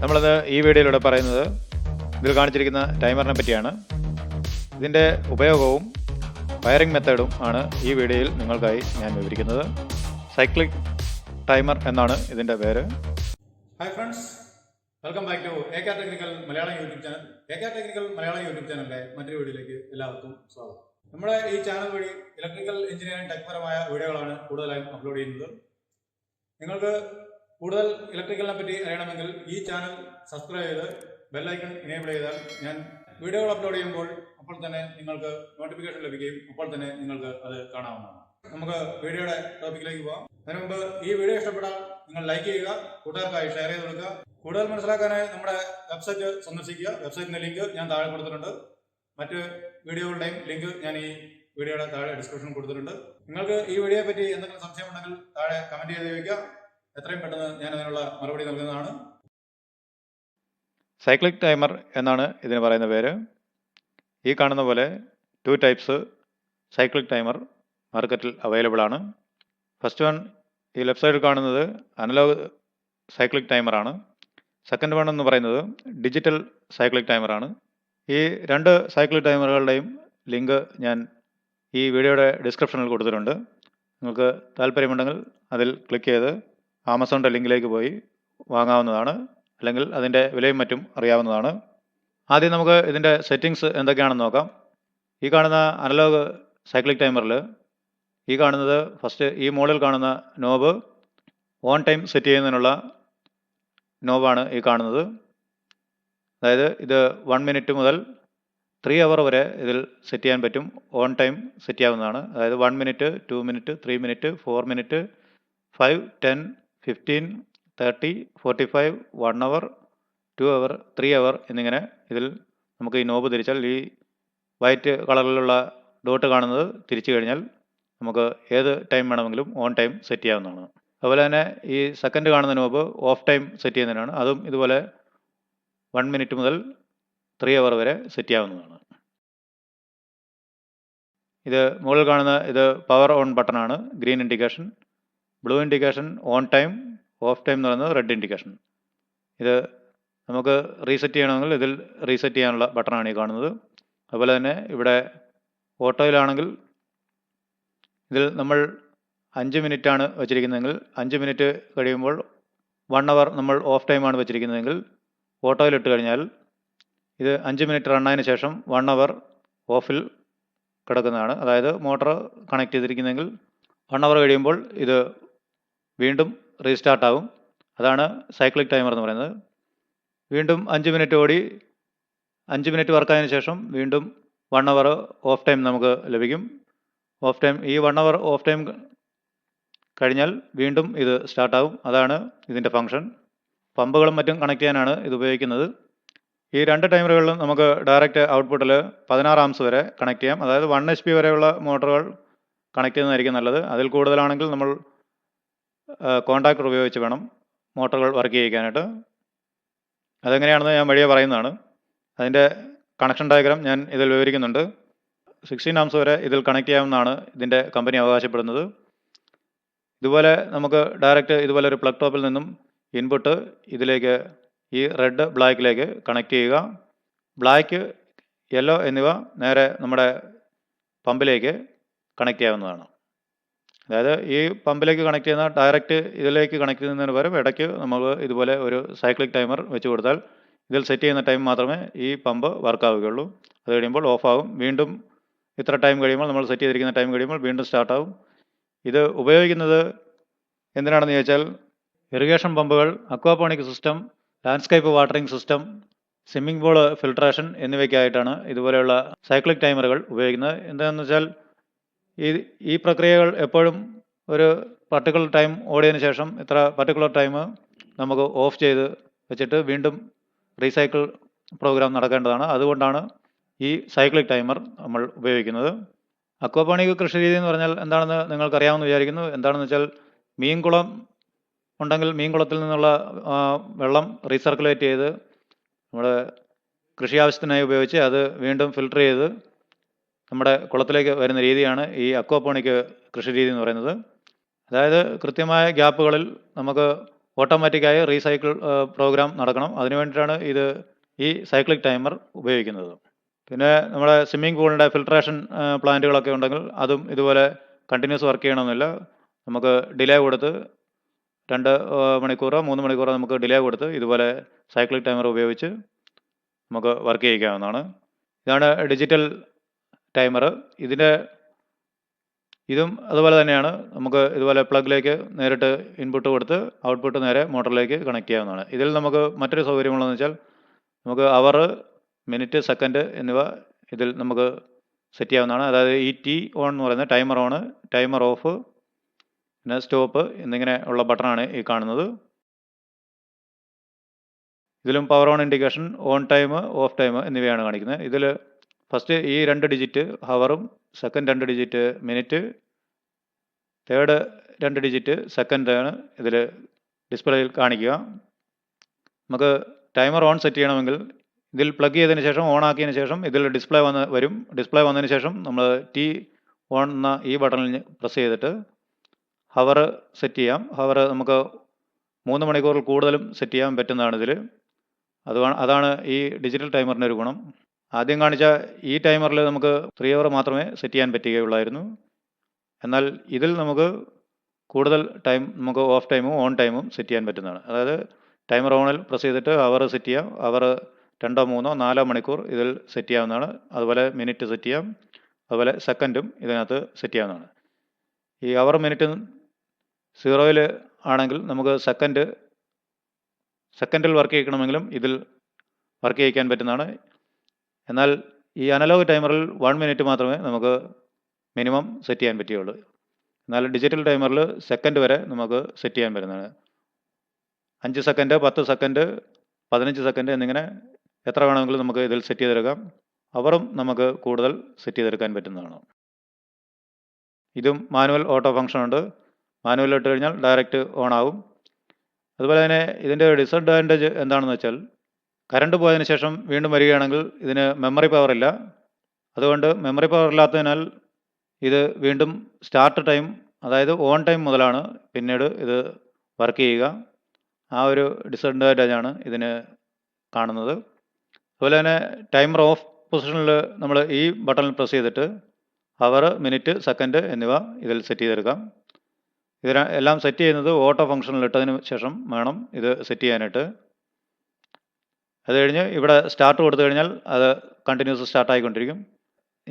നമ്മളിന്ന് ഈ വീഡിയോയിലൂടെ പറയുന്നത് ഇതിൽ കാണിച്ചിരിക്കുന്ന ടൈമറിനെ പറ്റിയാണ്. ഇതിൻ്റെ ഉപയോഗവും വയറിംഗ് മെത്തേഡും ആണ് ഈ വീഡിയോയിൽ നിങ്ങൾക്കായി ഞാൻ വിവരിക്കുന്നത്. സൈക്ലിക് ടൈമർ എന്നാണ് ഇതിൻ്റെ പേര്. Hi friends, welcome back to AK technical Malayalam YouTube channel. AK technical Malayalam YouTube ചാനലിൻ്റെ മറ്റൊരു വീഡിയോയിലേക്ക് എല്ലാവർക്കും സ്വാഗതം. നമ്മുടെ ഈ ചാനൽ വഴി ഇലക്ട്രിക്കൽ എഞ്ചിനീയറിംഗ് ടെക്പരമായ വീഡിയോകളാണ് കൂടുതലായും അപ്ലോഡ് ചെയ്യുന്നത്. നിങ്ങൾക്ക് കൂടുതൽ ഇലക്ട്രിക്കലിനെ പറ്റി അറിയണമെങ്കിൽ ഈ ചാനൽ സബ്സ്ക്രൈബ് ചെയ്ത് ബെല്ലൈക്കൺ എനേബിൾ ചെയ്താൽ ഞാൻ വീഡിയോകൾ അപ്ലോഡ് ചെയ്യുമ്പോൾ അപ്പോൾ തന്നെ നിങ്ങൾക്ക് നോട്ടിഫിക്കേഷൻ ലഭിക്കുകയും അപ്പോൾ തന്നെ നിങ്ങൾക്ക് അത് കാണാവുന്നതാണ്. നമുക്ക് വീഡിയോയുടെ ടോപ്പിക്കിലേക്ക് പോകാം. അതിനു മുമ്പ് ഈ വീഡിയോ ഇഷ്ടപ്പെട്ടാൽ നിങ്ങൾ ലൈക്ക് ചെയ്യുക, കൂട്ടുകാർക്കായി ഷെയർ ചെയ്ത് കൊടുക്കുക. കൂടുതൽ മനസ്സിലാക്കാനായി നമ്മുടെ വെബ്സൈറ്റ് സന്ദർശിക്കുക. വെബ്സൈറ്റിന്റെ ലിങ്ക് ഞാൻ താഴെ കൊടുത്തിട്ടുണ്ട്. മറ്റ് വീഡിയോകളുടെയും ലിങ്ക് ഞാൻ ഈ വീഡിയോയുടെ താഴെ ഡിസ്ക്രിപ്ഷനിൽ കൊടുത്തിട്ടുണ്ട്. നിങ്ങൾക്ക് ഈ വീഡിയോയെ പറ്റി എന്തെങ്കിലും സംശയമുണ്ടെങ്കിൽ താഴെ കമന്റ് ചെയ്ത് വയ്ക്കുക. എത്രയും പെട്ടെന്ന് ഞാൻ അതിനുള്ള മറുപടി നൽകുന്നതാണ്. സൈക്ലിക് ടൈമർ എന്നാണ് ഇതിന് പറയുന്ന പേര്. ഈ കാണുന്ന പോലെ 2 ടൈപ്സ് സൈക്ലിക് ടൈമർ മാർക്കറ്റിൽ അവൈലബിൾ ആണ്. ഫസ്റ്റ് വൺ ഈ ലെഫ്റ്റ് സൈഡിൽ കാണുന്നത് അനലോഗ് സൈക്ലിക് ടൈമറാണ്. സെക്കൻഡ് വൺ എന്ന് പറയുന്നത് ഡിജിറ്റൽ സൈക്ലിക് ടൈമറാണ്. ഈ രണ്ട് സൈക്ലിക് ടൈമറുകളുടെയും ലിങ്ക് ഞാൻ ഈ വീഡിയോയുടെ ഡിസ്ക്രിപ്ഷനിൽ കൊടുത്തിട്ടുണ്ട്. നിങ്ങൾക്ക് താല്പര്യമുണ്ടെങ്കിൽ അതിൽ ക്ലിക്ക് ചെയ്ത് ആമസോണിൻ്റെ ലിങ്കിലേക്ക് പോയി വാങ്ങാവുന്നതാണ്, അല്ലെങ്കിൽ അതിൻ്റെ വിലയും മറ്റും അറിയാവുന്നതാണ്. ആദ്യം നമുക്ക് ഇതിൻ്റെ സെറ്റിങ്സ് എന്തൊക്കെയാണെന്ന് നോക്കാം. ഈ കാണുന്ന അനലോഗ് സൈക്ലിക് ടൈമറിൽ ഈ കാണുന്നത് ഫസ്റ്റ് ഈ മുകളിൽ കാണുന്ന നോബ് ഓൺ ടൈം സെറ്റ് ചെയ്യുന്നതിനുള്ള നോബാണ് ഈ കാണുന്നത്. അതായത് ഇത് 1 മിനിറ്റ് മുതൽ 3 അവർ വരെ ഇതിൽ സെറ്റ് ചെയ്യാൻ പറ്റും. ഓൺ ടൈം സെറ്റ് ചെയ്യാവുന്നതാണ്. അതായത് 1 മിനിറ്റ്, 2 മിനിറ്റ്, 3 മിനിറ്റ്, 4 മിനിറ്റ്, 5, 10, 15, 30, 45, 1 അവർ, 2 അവർ, 3 അവർ എന്നിങ്ങനെ ഇതിൽ നമുക്ക് ഈ നോബ് തിരിച്ചാൽ ഈ വൈറ്റ് കളറിലുള്ള ഡോട്ട് കാണുന്നത് തിരിച്ചു കഴിഞ്ഞാൽ നമുക്ക് ഏത് ടൈം വേണമെങ്കിലും ഓൺ ടൈം സെറ്റ് ചെയ്യാവുന്നതാണ്. അതുപോലെ തന്നെ ഈ സെക്കൻഡ് കാണുന്ന നോബ് ഓഫ് ടൈം സെറ്റ് ചെയ്യുന്നതിനാണ്. അതും ഇതുപോലെ 1 മിനിറ്റ് മുതൽ 3 അവർ വരെ സെറ്റ് ചെയ്യാവുന്നതാണ്. ഇത് മുകളിൽ കാണുന്ന ഇത് പവർ ഓൺ ബട്ടണാണ്. Green indication, blue indication on time, off time എന്ന് പറയുന്നത് റെഡ് ഇൻഡിക്കേഷൻ. ഇത് നമുക്ക് റീസെറ്റ് ചെയ്യണമെങ്കിൽ ഇതിൽ റീസെറ്റ് ചെയ്യാനുള്ള ബട്ടണാണ് ഈ കാണുന്നത്. അതുപോലെ തന്നെ ഇവിടെ ഓട്ടോയിലാണെങ്കിൽ ഇതിൽ നമ്മൾ 5 മിനിറ്റാണ് വെച്ചിരിക്കുന്നതെങ്കിൽ 5 മിനിറ്റ് കഴിയുമ്പോൾ 1 അവർ നമ്മൾ ഓഫ് ടൈമാണ് വെച്ചിരിക്കുന്നതെങ്കിൽ ഓട്ടോയിലിട്ട് കഴിഞ്ഞാൽ ഇത് 5 മിനിറ്റ് റണ്ണതിന് ശേഷം 1 അവർ ഓഫിൽ കിടക്കുന്നതാണ്. അതായത് മോട്ടോർ കണക്ട് ചെയ്തിരിക്കുന്നതെങ്കിൽ 1 അവർ കഴിയുമ്പോൾ ഇത് വീണ്ടും റീസ്റ്റാർട്ട് ആകും. അതാണ് സൈക്ലിക് ടൈമർ എന്ന് പറയുന്നത്. വീണ്ടും 5 മിനിറ്റ് ഓടി 5 മിനിറ്റ് വർക്കായതിനു ശേഷം വീണ്ടും 1 അവർ ഓഫ് ടൈം നമുക്ക് ലഭിക്കും. ഓഫ് ടൈം ഈ 1 അവർ ഓഫ് ടൈം കഴിഞ്ഞാൽ വീണ്ടും ഇത് സ്റ്റാർട്ടാകും. അതാണ് ഇതിൻ്റെ ഫങ്ഷൻ. പമ്പുകളും മറ്റും കണക്ട് ചെയ്യാനാണ് ഇത് ഉപയോഗിക്കുന്നത്. ഈ രണ്ട് ടൈമറുകളിലും നമുക്ക് ഡയറക്റ്റ് ഔട്ട്പുട്ടിൽ 16 ആംസ് വരെ കണക്ട് ചെയ്യാം. അതായത് 1 HP വരെയുള്ള മോട്ടോറുകൾ കണക്ട് ചെയ്യുന്നതായിരിക്കും നല്ലത്. അതിൽ കൂടുതലാണെങ്കിൽ നമ്മൾ കോൺടാക്ടർ ഉപയോഗിച്ച് വേണം മോട്ടോറുകൾ വർക്ക് ചെയ്യിക്കാനായിട്ട്. അതെങ്ങനെയാണെന്ന് ഞാൻ വഴിയെ പറയുന്നതാണ്. അതിൻ്റെ കണക്ഷൻ ഡയഗ്രാം ഞാൻ ഇതിൽ വിവരിക്കുന്നുണ്ട്. 16 ആംസ് വരെ ഇതിൽ കണക്ട് ചെയ്യാമെന്നാണ് ഇതിൻ്റെ കമ്പനി അവകാശപ്പെടുന്നത്. ഇതുപോലെ നമുക്ക് ഡയറക്റ്റ് ഇതുപോലെ ഒരു പ്ലഗ് ടോപ്പിൽ നിന്നും ഇൻപുട്ട് ഇതിലേക്ക് ഈ റെഡ് ബ്ലാക്കിലേക്ക് കണക്ട് ചെയ്യുക. ബ്ലാക്ക്, യെല്ലോ എന്നിവ നേരെ നമ്മുടെ പമ്പിലേക്ക് കണക്ട് ചെയ്യാവുന്നതാണ്. അതായത് ഈ പമ്പിലേക്ക് കണക്ട് ചെയ്യുന്ന ഡയറക്റ്റ് ഇതിലേക്ക് കണക്ട് ചെയ്യുന്നതിന് പകരം ഇടയ്ക്ക് നമ്മൾ ഇതുപോലെ ഒരു സൈക്ലിക് ടൈമർ വെച്ച് കൊടുത്താൽ ഇതിൽ സെറ്റ് ചെയ്യുന്ന ടൈം മാത്രമേ ഈ പമ്പ് വർക്കാവുകയുള്ളൂ. അത് കഴിയുമ്പോൾ ഓഫാകും. വീണ്ടും ഇത്ര ടൈം കഴിയുമ്പോൾ നമ്മൾ സെറ്റ് ചെയ്തിരിക്കുന്ന ടൈം കഴിയുമ്പോൾ വീണ്ടും സ്റ്റാർട്ടാകും. ഇത് ഉപയോഗിക്കുന്നത് എന്തിനാണെന്ന് ചോദിച്ചാൽ ഇറിഗേഷൻ പമ്പുകൾ, aquaponic system, landscape watering system, swimming pool filtration എന്നിവയ്ക്കായിട്ടാണ് ഇതുപോലെയുള്ള സൈക്ലിക് ടൈമറുകൾ ഉപയോഗിക്കുന്നത്. എന്താണെന്ന് വെച്ചാൽ ഈ പ്രക്രിയകൾ എപ്പോഴും ഒരു പർട്ടിക്കുലർ ടൈം ഓടിയതിന് ശേഷം ഇത്ര പർട്ടിക്കുലർ ടൈം നമുക്ക് ഓഫ് ചെയ്ത് വെച്ചിട്ട് വീണ്ടും റീസൈക്കിൾ പ്രോഗ്രാം നടക്കേണ്ടതാണ്. അതുകൊണ്ടാണ് ഈ സൈക്ലിക് ടൈമർ നമ്മൾ ഉപയോഗിക്കുന്നത്. അക്വാപോണിക് കൃഷി രീതി എന്ന് പറഞ്ഞാൽ എന്താണെന്ന് നിങ്ങൾക്കറിയാമെന്ന് വിചാരിക്കുന്നു. എന്താണെന്ന് വെച്ചാൽ മീൻകുളം ഉണ്ടെങ്കിൽ മീൻകുളത്തിൽ നിന്നുള്ള വെള്ളം റീസർക്കുലേറ്റ് ചെയ്ത് നമ്മുടെ കൃഷി ആവശ്യത്തിനായി ഉപയോഗിച്ച് അത് വീണ്ടും ഫിൽട്ടർ ചെയ്ത് നമ്മുടെ കുളത്തിലേക്ക് വരുന്ന രീതിയാണ് ഈ അക്വാപോണിക് കൃഷി രീതി എന്ന് പറയുന്നത്. അതായത് കൃത്യമായ ഗ്യാപ്പുകളിൽ നമുക്ക് ഓട്ടോമാറ്റിക്കായി റീസൈക്കിൾ പ്രോഗ്രാം നടക്കണം. അതിന് വേണ്ടിയിട്ടാണ് ഈ സൈക്ലിക് ടൈമർ ഉപയോഗിക്കുന്നത്. പിന്നെ നമ്മുടെ സ്വിമ്മിംഗ് പൂളിൻ്റെ ഫിൽട്രേഷൻ പ്ലാന്റുകളൊക്കെ ഉണ്ടെങ്കിൽ അതും ഇതുപോലെ കണ്ടിന്യൂസ് വർക്ക് ചെയ്യണമെന്നില്ല. നമുക്ക് ഡിലേ കൊടുത്ത് 2 മണിക്കൂറോ 3 മണിക്കൂറോ നമുക്ക് ഡിലേ കൊടുത്ത് ഇതുപോലെ സൈക്ലിക് ടൈമർ ഉപയോഗിച്ച് നമുക്ക് വർക്ക് ചെയ്യിക്കാവുന്നതാണ്. ഇതാണ് ഡിജിറ്റൽ ടൈമർ. ഇതും അതുപോലെ തന്നെയാണ്. നമുക്ക് ഇതുപോലെ പ്ലഗിലേക്ക് നേരിട്ട് ഇൻപുട്ട് കൊടുത്ത് ഔട്ട്പുട്ട് നേരെ മോട്ടറിലേക്ക് കണക്ട് ചെയ്യാവുന്നതാണ്. ഇതിൽ നമുക്ക് മറ്റൊരു സൗകര്യമുള്ളതെന്ന് വെച്ചാൽ നമുക്ക് അവർ, മിനിറ്റ്, സെക്കൻഡ് എന്നിവ ഇതിൽ നമുക്ക് സെറ്റ് ചെയ്യാവുന്നതാണ്. അതായത് ഈ ടി ഓൺ എന്ന് പറയുന്നത് ടൈമർ ഓൺ, ടൈമർ ഓഫ്, പിന്നെ സ്റ്റോപ്പ് എന്നിങ്ങനെ ഉള്ള ബട്ടണാണ് ഈ കാണുന്നത്. ഇതിലും power on indication, on time, off time എന്നിവയാണ് കാണിക്കുന്നത്. ഇതിൽ ഫസ്റ്റ് ഈ 2 ഡിജിറ്റ് ഹവറും, second 2 digit minute, third 2 digit സെക്കൻഡാണ് ഇതിൽ ഡിസ്പ്ലേയിൽ കാണിക്കുക. നമുക്ക് ടൈമർ ഓൺ സെറ്റ് ചെയ്യണമെങ്കിൽ ഇതിൽ പ്ലഗ് ചെയ്തതിന് ശേഷം, ഓൺ ആക്കിയതിന് ശേഷം ഇതിൽ ഡിസ്പ്ലേ വരും. ഡിസ്പ്ലേ വന്നതിന് ശേഷം നമ്മൾ ടി ഓൺ എന്ന ഈ ബട്ടണിൽ പ്രസ് ചെയ്തിട്ട് ഹവർ സെറ്റ് ചെയ്യാം. ഹവർ നമുക്ക് 3 മണിക്കൂറിൽ കൂടുതലും സെറ്റ് ചെയ്യാൻ പറ്റുന്നതാണ് ഇതിൽ. അതാണ് ഈ ഡിജിറ്റൽ ടൈമറിൻ്റെ ഒരു ഗുണം. ആദ്യം കാണിച്ച ഈ ടൈമറിൽ നമുക്ക് 3 അവർ മാത്രമേ സെറ്റ് ചെയ്യാൻ പറ്റുകയുള്ളായിരുന്നു. എന്നാൽ ഇതിൽ നമുക്ക് കൂടുതൽ ടൈം നമുക്ക് ഓഫ് ടൈമും ഓൺ ടൈമും സെറ്റ് ചെയ്യാൻ പറ്റുന്നതാണ്. അതായത് ടൈമർ ഓണിൽ പ്രസ് ചെയ്തിട്ട് അവർ സെറ്റ് ചെയ്യാം. അവർ 2, 3, 4 മണിക്കൂർ ഇതിൽ സെറ്റ് ചെയ്യാവുന്നതാണ്. അതുപോലെ മിനിറ്റ് സെറ്റ് ചെയ്യാം. അതുപോലെ സെക്കൻഡും ഇതിനകത്ത് സെറ്റ് ചെയ്യാവുന്നതാണ്. ഈ അവർ, മിനിറ്റ് 0-ൽ ആണെങ്കിൽ നമുക്ക് സെക്കൻഡിൽ വർക്ക് ചെയ്യിക്കണമെങ്കിലും ഇതിൽ വർക്ക് ചെയ്യിക്കാൻ പറ്റുന്നതാണ്. എന്നാൽ ഈ അനലോഗ് ടൈമറിൽ 1 മിനിറ്റ് മാത്രമേ നമുക്ക് മിനിമം സെറ്റ് ചെയ്യാൻ പറ്റുകയുള്ളൂ. എന്നാൽ ഡിജിറ്റൽ ടൈമറിൽ സെക്കൻഡ് വരെ നമുക്ക് സെറ്റ് ചെയ്യാൻ പറ്റുന്നതാണ്. 5 സെക്കൻഡ്, 10 സെക്കൻഡ്, 15 സെക്കൻഡ് എന്നിങ്ങനെ എത്ര വേണമെങ്കിലും നമുക്ക് ഇതിൽ സെറ്റ് ചെയ്തെടുക്കാം. അവറും നമുക്ക് കൂടുതൽ സെറ്റ് ചെയ്തെടുക്കാൻ പറ്റുന്നതാണ്. ഇതും മാനുവൽ ഓട്ടോ ഫംഗ്ഷൻ ഉണ്ട്. മാനുവൽ ഇട്ട് കഴിഞ്ഞാൽ ഡയറക്റ്റ് ഓൺ ആവും. അതുപോലെ തന്നെ ഇതിൻ്റെ ഡിസഡ്വാൻറ്റേജ് എന്താണെന്ന് വെച്ചാൽ കറണ്ട് പോയതിന് ശേഷം വീണ്ടും വരികയാണെങ്കിൽ ഇതിന് മെമ്മറി പവർ ഇല്ല. അതുകൊണ്ട് മെമ്മറി പവർ ഇല്ലാത്തതിനാൽ ഇത് വീണ്ടും സ്റ്റാർട്ട് ടൈം, അതായത് ഓൺ ടൈം മുതലാണ് പിന്നീട് ഇത് വർക്ക് ചെയ്യുക. ആ ഒരു ഡിസഡ്വാൻറ്റേജാണ് ഇതിന് കാണുന്നത്. അതുപോലെ തന്നെ ടൈമർ ഓഫ് പൊസിഷനിൽ നമ്മൾ ഈ ബട്ടണിൽ പ്രസ് ചെയ്തിട്ട് അവർ, മിനിറ്റ്, സെക്കൻഡ് എന്നിവ ഇതിൽ സെറ്റ് ചെയ്തെടുക്കാം. എല്ലാം സെറ്റ് ചെയ്യുന്നത് ഓട്ടോ ഫംഗ്ഷനിൽ ഇട്ടതിന് ശേഷം വേണം ഇത് സെറ്റ് ചെയ്യാനായിട്ട്. അത് കഴിഞ്ഞ് ഇവിടെ സ്റ്റാർട്ട് കൊടുത്തു കഴിഞ്ഞാൽ അത് കണ്ടിന്യൂസ് സ്റ്റാർട്ടായിക്കൊണ്ടിരിക്കും.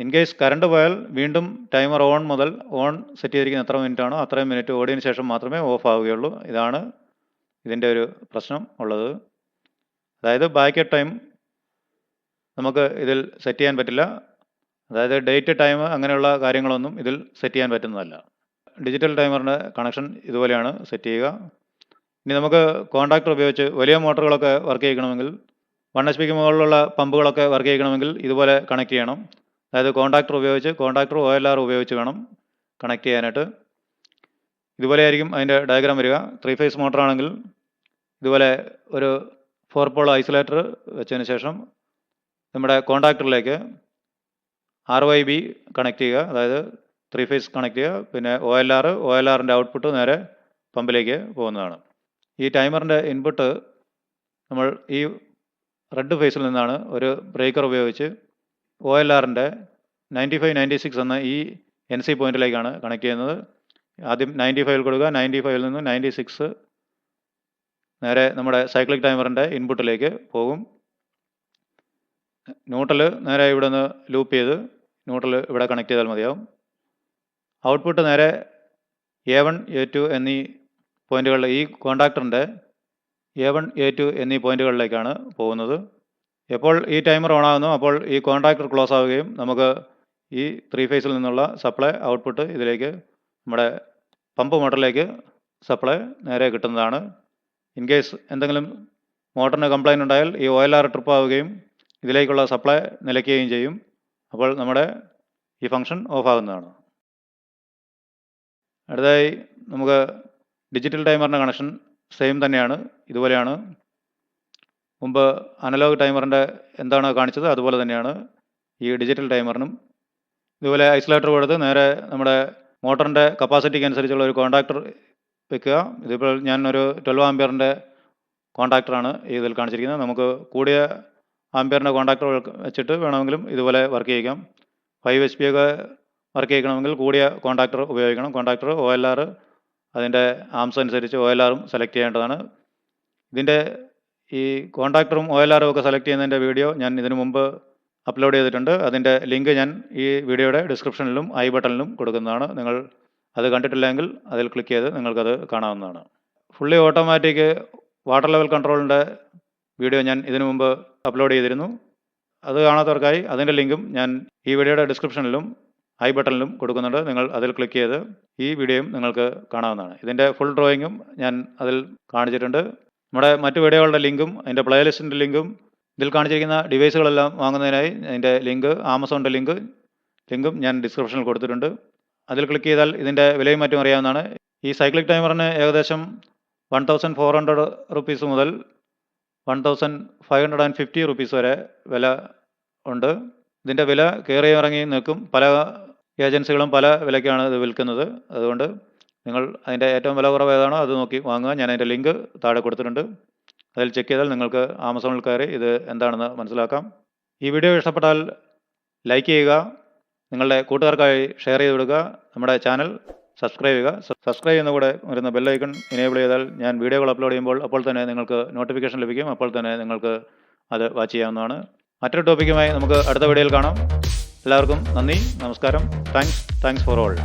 ഇൻ കേസ് കറണ്ട് പോയാൽ വീണ്ടും ടൈമർ ഓൺ മുതൽ ഓൺ സെറ്റ് ചെയ്തിരിക്കുന്ന എത്ര മിനിറ്റ് ആണോ അത്രയും മിനിറ്റ് ഓടിയതിന് ശേഷം മാത്രമേ ഓഫ് ആവുകയുള്ളൂ. ഇതാണ് ഇതിൻ്റെ ഒരു പ്രശ്നം ഉള്ളത്. അതായത് ബാക്ക് ടൈം നമുക്ക് ഇതിൽ സെറ്റ് ചെയ്യാൻ പറ്റില്ല. അതായത് ഡേറ്റ്, ടൈം അങ്ങനെയുള്ള കാര്യങ്ങളൊന്നും ഇതിൽ സെറ്റ് ചെയ്യാൻ പറ്റുന്നതല്ല. ഡിജിറ്റൽ ടൈമറിൻ്റെ കണക്ഷൻ ഇതുപോലെയാണ് സെറ്റ് ചെയ്യുക. ഇനി നമുക്ക് കോൺടാക്ടർ ഉപയോഗിച്ച് വലിയ മോട്ടറുകളൊക്കെ വർക്ക് ചെയ്യിക്കണമെങ്കിൽ, 1 HP മുകളിലുള്ള പമ്പുകളൊക്കെ വർക്ക് ചെയ്യിക്കണമെങ്കിൽ ഇതുപോലെ കണക്ട് ചെയ്യണം. അതായത് കോൺടാക്ടർ OLR ഉപയോഗിച്ച് വേണം കണക്ട് ചെയ്യാനായിട്ട്. ഇതുപോലെ ആയിരിക്കും അതിൻ്റെ ഡയഗ്രാം വരിക. 3 ഫേസ് മോട്ടറാണെങ്കിൽ ഇതുപോലെ ഒരു 4 പോൾ ഐസൊലേറ്റർ വെച്ചതിന് ശേഷം നമ്മുടെ കോൺടാക്ടറിലേക്ക് RYB കണക്ട് ചെയ്യുക. അതായത് 3 ഫേസ് കണക്ട് ചെയ്യുക. പിന്നെ OLRൻ്റെ ഔട്ട്പുട്ട് നേരെ പമ്പിലേക്ക് പോകുന്നതാണ്. ഈ ടൈമറിൻ്റെ ഇൻപുട്ട് നമ്മൾ ഈ റെഡ് ഫേസിൽ നിന്നാണ് ഒരു ബ്രേക്കർ ഉപയോഗിച്ച് OLRൻ്റെ 95, 96 എന്ന ഈ NC പോയിന്റിലേക്കാണ് കണക്ട് ചെയ്യുന്നത്. ആദ്യം 95 കൊടുക്കുക. 95-ൽ നിന്ന് 96 നേരെ നമ്മുടെ സൈക്ലിക് ടൈമറിൻ്റെ ഇൻപുട്ടിലേക്ക് പോകും. ന്യൂട്രൽ നേരെ ഇവിടെ നിന്ന് ലൂപ്പ് ചെയ്ത് ന്യൂട്രൽ ഇവിടെ കണക്ട് ചെയ്താൽ മതിയാവും. ഔട്ട്പുട്ട് നേരെ A1, A2 എന്നീ പോയിന്റുകളിൽ, ഈ കോൺടാക്ടറിൻ്റെ A1, A2 എന്നീ പോയിന്റുകളിലേക്കാണ് പോകുന്നത്. എപ്പോൾ ഈ ടൈമർ ഓൺ ആകുന്നു അപ്പോൾ ഈ കോൺടാക്ടർ ക്ലോസ് ആവുകയും നമുക്ക് ഈ 3 ഫേസിൽ നിന്നുള്ള സപ്ലൈ ഔട്ട്പുട്ട് ഇതിലേക്ക് നമ്മുടെ പമ്പ് മോട്ടറിലേക്ക് സപ്ലൈ നേരെ കിട്ടുന്നതാണ്. ഇൻ കേസ് എന്തെങ്കിലും മോട്ടറിന് കംപ്ലൈൻറ്റ് ഉണ്ടായാൽ ഈ OLR ട്രിപ്പ് ആവുകയും ഇതിലേക്കുള്ള സപ്ലൈ നിലയ്ക്കുകയും ചെയ്യും. അപ്പോൾ നമ്മുടെ ഈ ഫംഗ്ഷൻ ഓഫ് ആകുന്നതാണ്. അടുത്തതായി നമുക്ക് ഡിജിറ്റൽ ടൈമറിൻ്റെ കണക്ഷൻ സെയിം തന്നെയാണ്. ഇതുപോലെയാണ്. മുമ്പ് അനലോഗ് ടൈമറിൻ്റെ എന്താണ് കാണിച്ചത് അതുപോലെ തന്നെയാണ് ഈ ഡിജിറ്റൽ ടൈമറിനും. ഇതുപോലെ ഐസൊലേറ്റർ കൊടുത്ത് നേരെ നമ്മുടെ മോട്ടറിൻ്റെ കപ്പാസിറ്റിക്ക് അനുസരിച്ചുള്ള ഒരു കോൺടാക്ടർ വെക്കുക. ഇതിപ്പോൾ ഞാൻ ഒരു 12 ആംപിയറിൻ്റെ കോൺടാക്ടറാണ് ഇതിൽ കാണിച്ചിരിക്കുന്നത്. നമുക്ക് കൂടിയ ആംപിയറിൻ്റെ കോൺടാക്ടർ വെച്ചിട്ട് വേണമെങ്കിലും ഇതുപോലെ വർക്ക് ചെയ്യിക്കാം. 5 HP ഒക്കെ വർക്ക് ചെയ്യിക്കണമെങ്കിൽ കൂടിയ കോൺടാക്ടർ ഉപയോഗിക്കണം. കോൺടാക്ടർ OLR അതിൻ്റെ ആംസ് അനുസരിച്ച് OLRും സെലക്ട് ചെയ്യേണ്ടതാണ്. ഇതിൻ്റെ ഈ കോൺടാക്ടറും OLRും ഒക്കെ സെലക്ട് ചെയ്യുന്നതിൻ്റെ വീഡിയോ ഞാൻ ഇതിനു മുമ്പ് അപ്ലോഡ് ചെയ്തിട്ടുണ്ട്. അതിൻ്റെ ലിങ്ക് ഞാൻ ഈ വീഡിയോയുടെ ഡിസ്ക്രിപ്ഷനിലും ഐ ബട്ടണിലും കൊടുക്കുന്നതാണ്. നിങ്ങൾ അത് കണ്ടിട്ടില്ലെങ്കിൽ അതിൽ ക്ലിക്ക് ചെയ്ത് നിങ്ങൾക്കത് കാണാവുന്നതാണ്. ഫുള്ളി ഓട്ടോമാറ്റിക് വാട്ടർ ലെവൽ കൺട്രോളിൻ്റെ വീഡിയോ ഞാൻ ഇതിനു മുമ്പ് അപ്ലോഡ് ചെയ്തിരുന്നു. അത് കാണാത്തവർക്കായി അതിൻ്റെ ലിങ്കും ഞാൻ ഈ വീഡിയോയുടെ ഡിസ്ക്രിപ്ഷനിലും ഐ ബട്ടണിലും കൊടുക്കുന്നുണ്ട്. നിങ്ങൾ അതിൽ ക്ലിക്ക് ചെയ്ത് ഈ വീഡിയോയും നിങ്ങൾക്ക് കാണാവുന്നതാണ്. ഇതിൻ്റെ ഫുൾ ഡ്രോയിങ്ങും ഞാൻ അതിൽ കാണിച്ചിട്ടുണ്ട്. നമ്മുടെ മറ്റു വീഡിയോകളുടെ ലിങ്കും അതിൻ്റെ പ്ലേലിസ്റ്റിൻ്റെ ലിങ്കും ഇതിൽ കാണിച്ചിരിക്കുന്ന ഡിവൈസുകളെല്ലാം വാങ്ങുന്നതിനായി അതിൻ്റെ ലിങ്ക് ആമസോണിൻ്റെ ലിങ്കും ഞാൻ ഡിസ്ക്രിപ്ഷനിൽ കൊടുത്തിട്ടുണ്ട്. അതിൽ ക്ലിക്ക് ചെയ്താൽ ഇതിൻ്റെ വിലയും മറ്റും അറിയാവുന്നതാണ്. ഈ സൈക്ലിക് ടൈമറിന് ഏകദേശം 1400 റുപ്പീസ് മുതൽ 1550 റുപ്പീസ് വരെ വില ഉണ്ട്. ഇതിൻ്റെ വില കയറി ഇറങ്ങി നിൽക്കും. പല ഏജൻസികളും പല വിലയ്ക്കാണ് ഇത് വിൽക്കുന്നത്. അതുകൊണ്ട് നിങ്ങൾ അതിൻ്റെ ഏറ്റവും വില കുറവ് ഏതാണോ അത് നോക്കി വാങ്ങുക. ഞാൻ അതിൻ്റെ ലിങ്ക് താഴെ കൊടുത്തിട്ടുണ്ട്. അതിൽ ചെക്ക് ചെയ്താൽ നിങ്ങൾക്ക് ആമസോണിൽ കയറി ഇത് എന്താണെന്ന് മനസ്സിലാക്കാം. ഈ വീഡിയോ ഇഷ്ടപ്പെട്ടാൽ ലൈക്ക് ചെയ്യുക, നിങ്ങളുടെ കൂട്ടുകാർക്കായി ഷെയർ ചെയ്ത് കൊടുക്കുക. നമ്മുടെ ചാനൽ സബ്സ്ക്രൈബ് ചെയ്യുക. സബ്സ്ക്രൈബ് ചെയ്യുന്ന കൂടെ വരുന്ന ബെല്ലൈക്കൺ എനേബിൾ ചെയ്താൽ ഞാൻ വീഡിയോകൾ അപ്ലോഡ് ചെയ്യുമ്പോൾ അപ്പോൾ തന്നെ നിങ്ങൾക്ക് നോട്ടിഫിക്കേഷൻ ലഭിക്കും. അപ്പോൾ തന്നെ നിങ്ങൾക്ക് അത് വാച്ച് ചെയ്യാവുന്നതാണ്. മറ്റൊരു ടോപ്പിക്കുമായി നമുക്ക് അടുത്ത വീഡിയോയിൽ കാണാം. എല്ലാവർക്കും നന്ദി, നമസ്കാരം. Thanks for all.